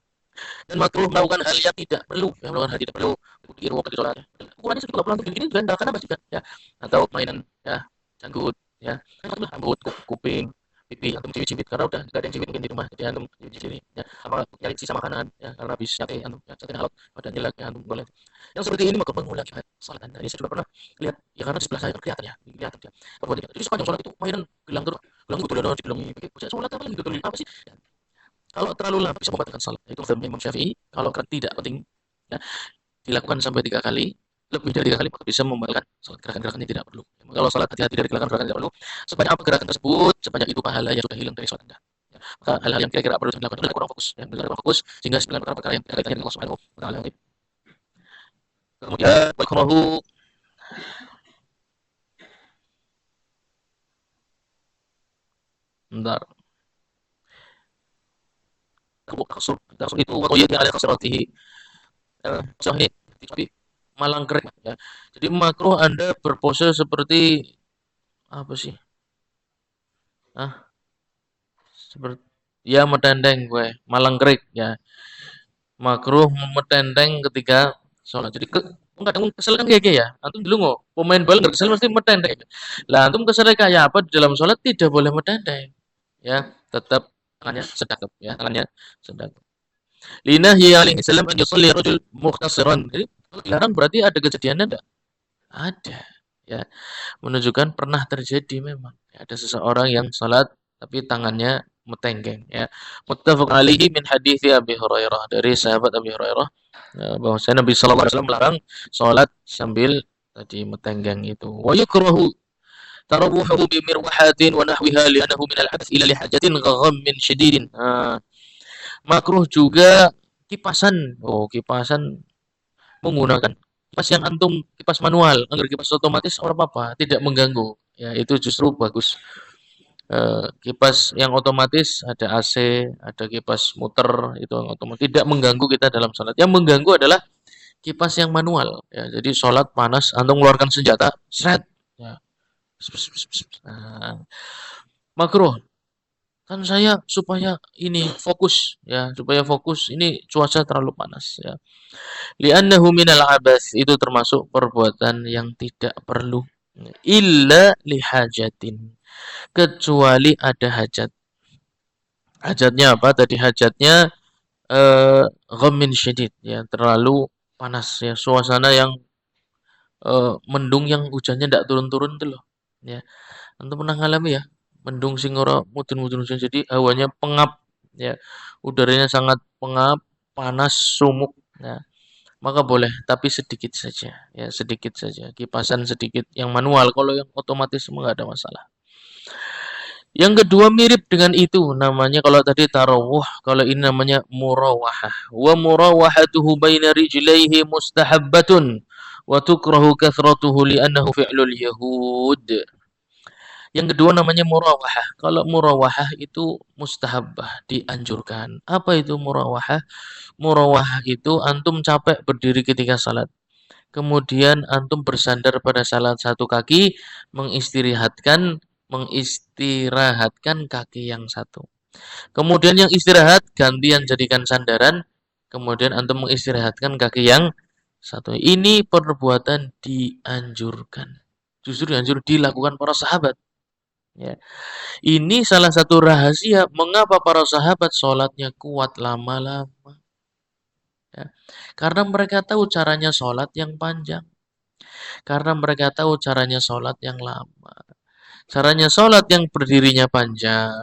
dan makruh melakukan hal yang tidak perlu, yang melakukan hal tidak perlu di ruang sholat. Ukurannya segitu kalau pulang begini ganda karena juga ya. Atau mainan ya, janggut ya. Rambut, kuping, pipi antum cibit-cibit karena udah enggak ada yang cibit mungkin di rumah. Jadi antum cibit di sini ya. Apa nyari sisa makanan ya karena habis sate antum ya sate halal pada jelek ya antum boleh. Yang seperti ini maka mengulangi salat Anda. Ini saya juga pernah lihat ya karena di sebelah saya kelihatan ya, kelihatan ya. Bahwa jadi sepanjang salat itu mainan gelang terus, gelang itu udah digelang ini. Salat apa lagi gitu apa sih? Ya. Kalau terlalu lama bisa membatalkan salat. Itu firman Imam Syafi'i. Kalau tidak penting ya, dilakukan sampai 3 kali, lebih dari 3 kali maka bisa membatalkan salat. Gerakan-gerakan ini tidak perlu. Kalau salat hati-hati dari gerakan-gerakan tidak perlu. Sebanyak apa gerakan tersebut, sebanyak itu pahala yang sudah hilang dari salat Anda. Ya, maka hal-hal yang kira-kira perlu dilakukan adalah kurang fokus, ya, kurang fokus sehingga dengan perkara-perkara yang kaitannya dengan Allah Subhanahu wa taala. Kemudian wakrahu bentar. Kasur itu waktu dia ada kasratihi sahih tapi malang kering ya. Jadi makruh Anda berpose seperti apa sih? Ah, seperti ya metendeng gue, malang kering ya. Makruh metendeng ketika sholat. Jadi kadang kesel kan kayak ya. Antum dulu nggak pemain bola nggak kesel mesti metendeng. Lah antum kesel kayak apa di dalam sholat tidak boleh metendeng. Ya, tetap tangannya sedekap ya, tangannya sedekap. Linahi alaihi salam an yusalli rajul mukhtasiran. Jadi kalau dilarang berarti ada kejadiannya enggak? Ada. Ya, menunjukkan pernah terjadi memang. Ada seseorang yang salat tapi tangannya metenggeng ya. Muttafaq alaihi min hadits Abi Hurairah dari sahabat Abi Hurairah ya, bahwasanya Nabi sallallahu alaihi wasallam melarang salat sambil tadi metenggeng itu. Wa yukrahu tarawuhu bi mirwahatin wa nahwiha li'annahu min al-'abth ila li hajatin ghammin shadidin. Makruh juga kipasan. Oh, kipasan menggunakan kipas yang antum kipas manual. Agar kipas otomatis orang apa, tidak mengganggu. Ya, itu justru bagus. Kipas yang otomatis ada AC, ada kipas muter itu yang otomatis tidak mengganggu kita dalam sholat. Yang mengganggu adalah kipas yang manual. Ya, jadi sholat panas, antum mengeluarkan senjata, seret. Ya. Nah, makruh kan saya supaya ini fokus ya supaya fokus ini cuaca terlalu panas ya li'annahu minal abas itu termasuk perbuatan yang tidak perlu illa lihajatin kecuali ada hajat hajatnya apa tadi hajatnya ghammin syadid ya terlalu panas ya suasana yang mendung yang hujannya tidak turun-turun itu loh ya antum pernah ngalami ya mendung sing ora mudun-mudun hujan jadi hawanya pengap ya udaranya sangat pengap panas sumuk ya maka boleh tapi sedikit saja ya sedikit saja kipasan sedikit yang manual kalau yang otomatis enggak ada masalah yang kedua mirip dengan itu namanya kalau tadi tarawuh kalau ini namanya murawahah wa murawahatuhu baina rijlaihi mustahabbatun wa tukrahu kathratuhu li'annahu fi'lul yahud. Yang kedua namanya murawahah. Kalau murawahah itu mustahabbah, dianjurkan. Apa itu murawahah? Murawahah itu antum capek berdiri ketika salat. Kemudian antum bersandar pada salah satu kaki, mengistirahatkan kaki yang satu. Kemudian yang istirahat gantian jadikan sandaran, kemudian antum mengistirahatkan kaki yang satu. Ini perbuatan dianjurkan. Justru dianjur dilakukan para sahabat. Ya. Ini salah satu rahasia mengapa para sahabat sholatnya kuat lama-lama. Ya. Karena mereka tahu caranya sholat yang panjang. Karena mereka tahu caranya sholat yang lama. Caranya sholat yang berdirinya panjang,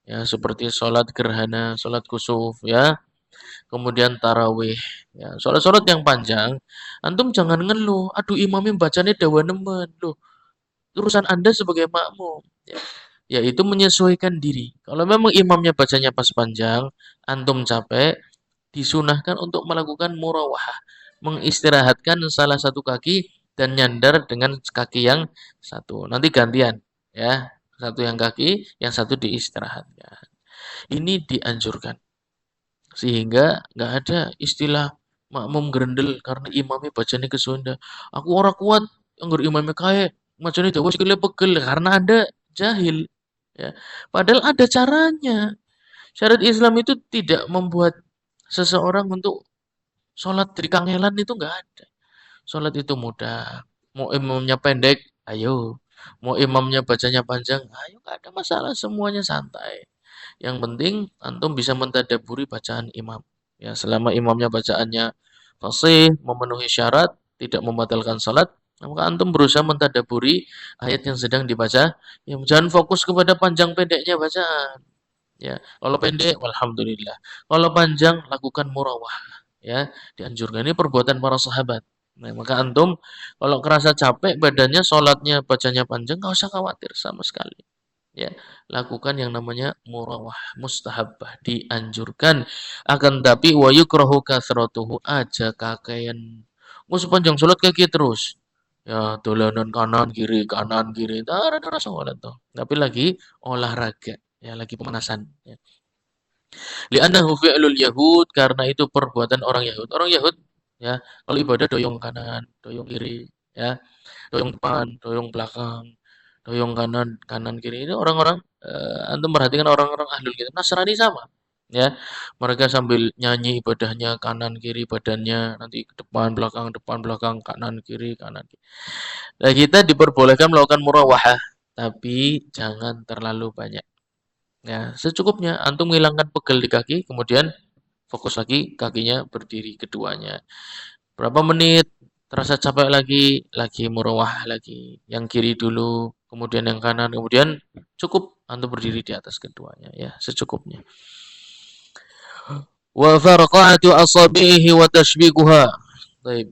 ya seperti sholat gerhana, sholat kusuf, ya, kemudian tarawih, ya, sholat-sholat yang panjang. Antum jangan ngeluh, aduh imamnya bacanya dawa nemen, loh, urusan Anda sebagai makmum, ya, yaitu menyesuaikan diri. Kalau memang imamnya bacanya pas panjang, antum capek, disunahkan untuk melakukan murawahah, mengistirahatkan salah satu kaki dan nyandar dengan kaki yang satu. Nanti gantian, ya. Satu yang kaki, yang satu diistirahatkan. Ini dianjurkan. Sehingga nggak ada istilah makmum gerendel karena imamnya bacanya ke Sunda. Aku orang kuat, anggur imamnya kaya, macamnya Jawa sikile pegel karena Anda jahil. Ya. Padahal ada caranya. Syariat Islam itu tidak membuat seseorang untuk sholat dari kangelan itu nggak ada. Sholat itu mudah. Mau imamnya pendek, ayo. Mau imamnya bacanya panjang, ayo nggak ada masalah. Semuanya santai. Yang penting antum bisa mentadaburi bacaan imam. Ya, selama imamnya bacaannya fasih, memenuhi syarat, tidak membatalkan sholat, maka antum berusaha mentadaburi ayat yang sedang dibaca. Yang jangan fokus kepada panjang pendeknya bacaan. Ya, kalau pendek, alhamdulillah. Kalau panjang, lakukan murawah. Ya, dianjurkan ini perbuatan para sahabat. Nah, maka antum kalau kerasa capek badannya, sholatnya, bacanya panjang, nggak usah khawatir sama sekali. Ya, lakukan yang namanya murawah, mustahabbah, dianjurkan. Akan tapi wa yukrahu kasratuhu aja kakean. Mau sepanjang sholat kaki terus. Ya, dolanan kanan kiri, ada sholat tuh. Tapi lagi olahraga, ya lagi pemanasan. Ya. Li'annahu fi'lul Yahud, karena itu perbuatan orang Yahud. Orang Yahud, ya, kalau ibadah doyong kanan, doyong kiri, ya, doyong depan, doyong belakang, doyong kanan, kanan kiri. Ini orang-orang, antum perhatikan orang-orang ahlul kitab Nasrani sama. Ya, mereka sambil nyanyi ibadahnya kanan kiri badannya, nanti ke depan belakang, kanan kiri kanan kiri. Nah, kita diperbolehkan melakukan murawahah, tapi jangan terlalu banyak. Ya, secukupnya antum menghilangkan pegel di kaki, kemudian fokus lagi kakinya berdiri keduanya. Berapa menit terasa capek lagi murawah lagi. Yang kiri dulu, kemudian yang kanan, kemudian cukup antum berdiri di atas keduanya ya, secukupnya. Wa farqa'atu asabihi wa tashbikuha. Baik.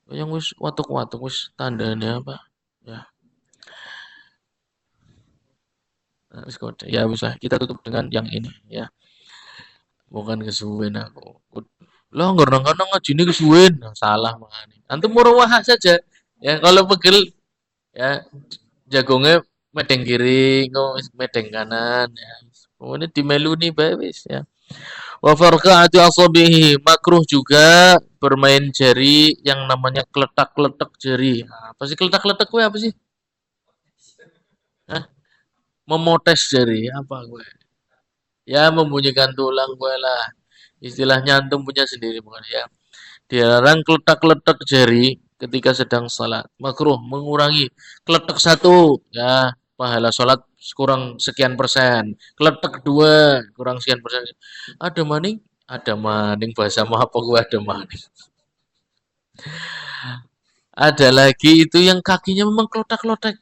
Yang wis watuk-watuk wis tandanya apa? Ya. Nah, ya bisa kita tutup dengan yang ini ya. Bukan kesuwen aku. Lo kadang-kadang ngajine kesuwen. Nah, salah makanya. Antum murawah saja. Ya kalau pegel ya jagungnya medeng kiri, medeng kanan ya. Kemudian dimeluni bae wis ya. Wa farqa'atu asabihi, makruh juga bermain jari yang namanya kletak-kletak jari. Nah, apa sih kletak-kletak gue apa sih? Hah? Memotes jari apa gue? Ya membunyikan tulang gue lah. Istilahnya antum punya sendiri bukan ya. Dilarang kletak-kletak jari ketika sedang salat. Makruh mengurangi kletak satu ya pahala salat kurang sekian persen. Kletak dua kurang sekian persen. Ada maning, ada maning bahasa apa gua ada maning. Ada lagi itu yang kakinya memang kletak-kletak.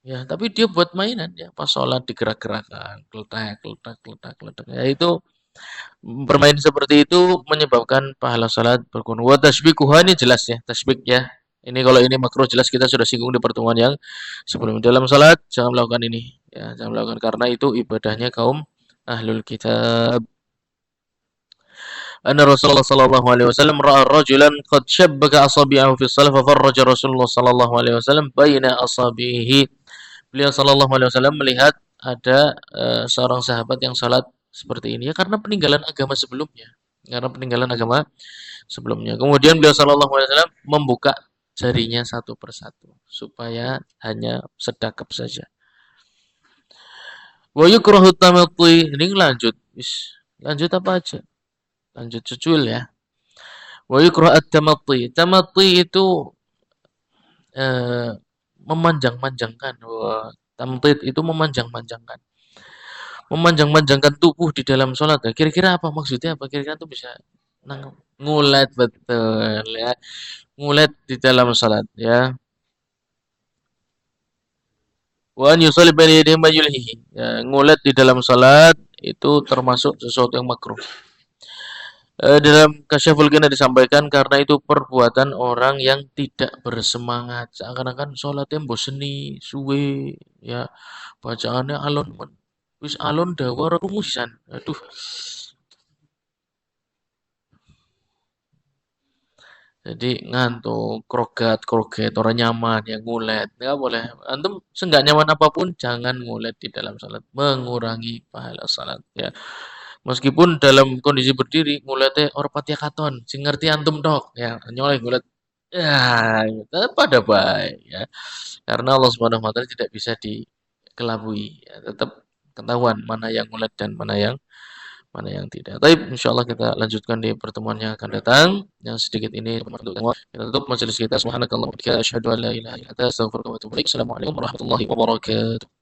Ya, tapi dia buat mainan ya. Pas sholat digerak-gerakkan, kletak, kletak, kletak, kletak. Ya itu bermain seperti itu menyebabkan pahala salat berkurang. Wa tasbikuha ini jelas ya, tasbik ya. Ini kalau ini makruh jelas kita sudah singgung di pertemuan yang sebelumnya. Dalam salat jangan melakukan ini. Ya, jangan melakukan karena itu ibadahnya kaum ahlul kitab. Anna Rasulullah sallallahu alaihi wasallam ra'a rajulan qad shabbaka asabi'ahu fi shalah fa farraja Rasulullah sallallahu alaihi wasallam baina asabihi. Beliau sallallahu alaihi wasallam melihat ada seorang sahabat yang salat seperti ini ya karena peninggalan agama sebelumnya. Karena peninggalan agama sebelumnya. Kemudian beliau sallallahu alaihi wasallam membuka jarinya satu persatu supaya hanya sedekap saja. Wa yukrahu tamattu. Ini lanjut. Lanjut apa aja? Lanjut cucul ya. Wa yukrahu at-tamattu. Tamattu itu eh, memanjang-manjangkan. Wah, tamtid itu memanjang-manjangkan. Memanjang-manjangkan tubuh di dalam sholat. Nah, kira-kira apa maksudnya? Apa kira-kira tuh bisa ngulet betul ya. Ngulet di dalam sholat ya. Wa an yusalli baina yadayhi ma yulhihi. Ya, ngulet di dalam salat itu termasuk sesuatu yang makruh. Dalam Kasyaful Ghina disampaikan karena itu perbuatan orang yang tidak bersemangat. Seakan-akan sholatnya boseni, suwe, ya bacaannya alon, wis alon dawa rumusan. Aduh, jadi ngantuk, krogat, orang nyaman, yang ngulet, nggak boleh. Antum seenggak nyaman apapun, jangan ngulet di dalam salat, mengurangi pahala salat. Ya, meskipun dalam kondisi berdiri, nguletnya orang patia katon, sing ngerti antum dok, ya nyoleh ngulet, ya tetap pada baik, ya. Karena Allah Subhanahu Wa Taala tidak bisa dikelabui, ya. Tetap ketahuan mana yang ngulet dan mana yang tidak. Tapi insya Allah kita lanjutkan di pertemuan yang akan datang. Yang sedikit ini kita tutup majelis kita. Subhanakallah wa bihamdika asyhadu an la ilaha illa anta astaghfiruka wa atubu ilaik. Assalamualaikum warahmatullahi wabarakatuh.